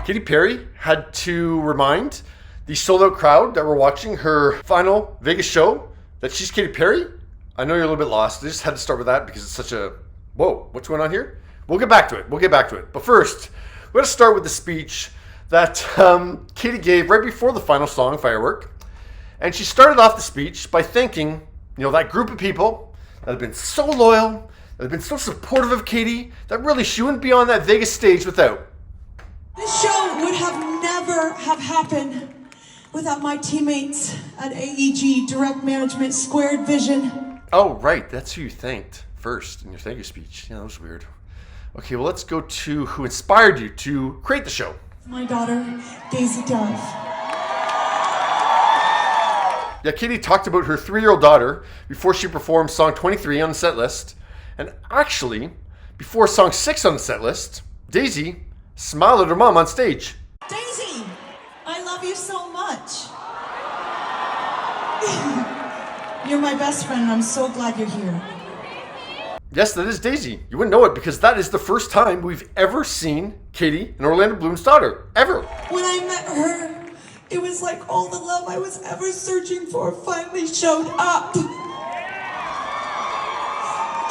Katy Perry had to remind the sold-out crowd that were watching her final Vegas show that she's Katy Perry. I know you're a little bit lost. I just had to start with that because it's such a, whoa, what's going on here? We'll get back to it. But first, we're going to start with the speech that Katy gave right before the final song, Firework. And she started off the speech by thanking, that group of people that have been so loyal, that have been so supportive of Katy, that really she wouldn't be on that Vegas stage without. This show would never have happened without my teammates at AEG, Direct Management, Squared Vision. Oh, right. That's who you thanked first in your thank you speech. Yeah, that was weird. Okay, well, let's go to who inspired you to create the show. My daughter, Daisy Dove. Yeah, Katy talked about her 3-year-old daughter before she performed song 23 on the set list. And actually, before song 6 on the set list, Daisy smiled at her mom on stage. Daisy, I love you so much. You're my best friend, and I'm so glad you're here. Yes, that is Daisy. You wouldn't know it because that is the first time we've ever seen Katy and Orlando Bloom's daughter, ever. When I met her, it was like all the love I was ever searching for finally showed up.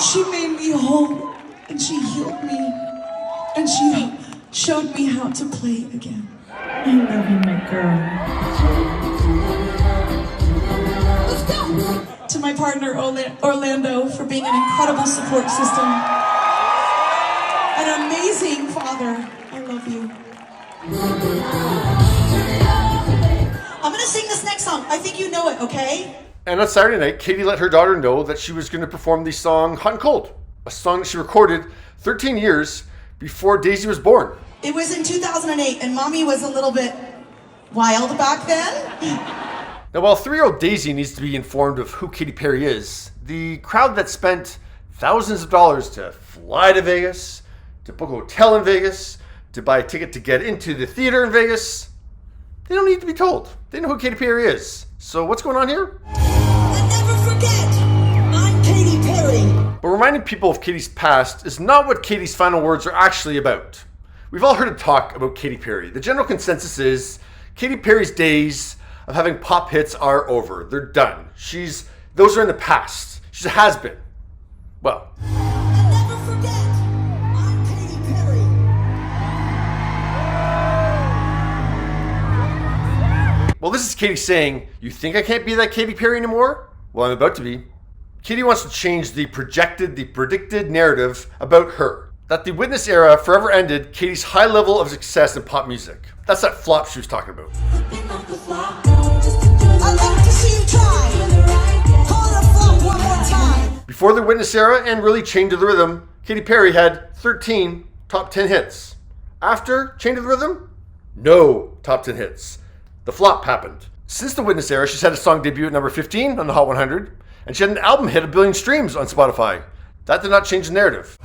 She made me whole, and she healed me, and she showed me how to play again. I love you, my girl. Let's go! To my partner, Orlando, for being an incredible support system. An amazing father. I love you. I'm gonna sing this next song. I think you know it, okay? And on Saturday night, Katy let her daughter know that she was going to perform the song Hot and Cold, a song that she recorded 13 years before Daisy was born. It was in 2008, and Mommy was a little bit wild back then. Now, while 3-year-old Daisy needs to be informed of who Katy Perry is, the crowd that spent thousands of dollars to fly to Vegas, to book a hotel in Vegas, to buy a ticket to get into the theater in Vegas, they don't need to be told. They know who Katy Perry is. So what's going on here? And never forget, I'm Katy Perry. But reminding people of Katy's past is not what Katy's final words are actually about. We've all heard her talk about Katy Perry. The general consensus is Katy Perry's days of having pop hits are over. They're done. Those are in the past. She's a has-been. Well. And never forget, I'm Katy Perry. Well, this is Katy saying, you think I can't be that Katy Perry anymore? Well, I'm about to be. Katy wants to change the predicted narrative about her. That the Witness era forever ended Katy's high level of success in pop music. That's that flop she was talking about. I'd like to see you try. Call it a flop one more time. Before the Witness era and really Chained to the Rhythm, Katy Perry had 13 top 10 hits. After Chained to the Rhythm, no top 10 hits. The flop happened. Since the Witness era, she's had a song debut at number 15 on the Hot 100, and she had an album hit 1 billion streams on Spotify. That did not change the narrative.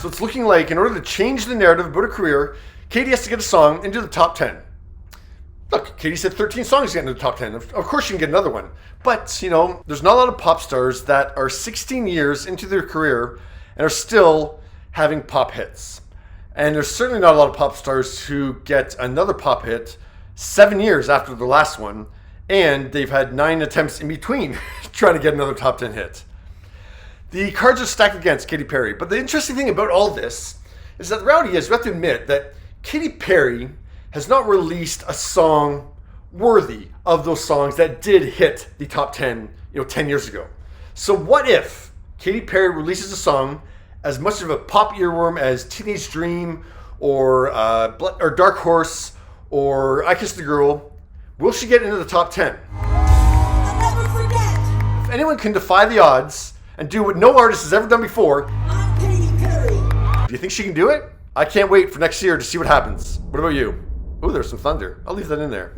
So it's looking like in order to change the narrative about her career, Katy has to get a song into the top 10. Look, Katy said 13 songs to get into the top 10. Of course she can get another one. But, there's not a lot of pop stars that are 16 years into their career and are still having pop hits. And there's certainly not a lot of pop stars who get another pop hit 7 years after the last one, and they've had 9 attempts in between trying to get another top 10 hit. The cards are stacked against Katy Perry, but the interesting thing about all this is that the reality is we have to admit that Katy Perry has not released a song worthy of those songs that did hit the top 10, 10 years ago. So what if Katy Perry releases a song as much of a pop earworm as Teenage Dream or Dark Horse or I Kissed the Girl? Will she get into the top 10? I'll never forget. If anyone can defy the odds and do what no artist has ever done before, I'm Katy Perry. do you think she can do it? I can't wait for next year to see what happens. What about you? Oh, there's some thunder. I'll leave that in there.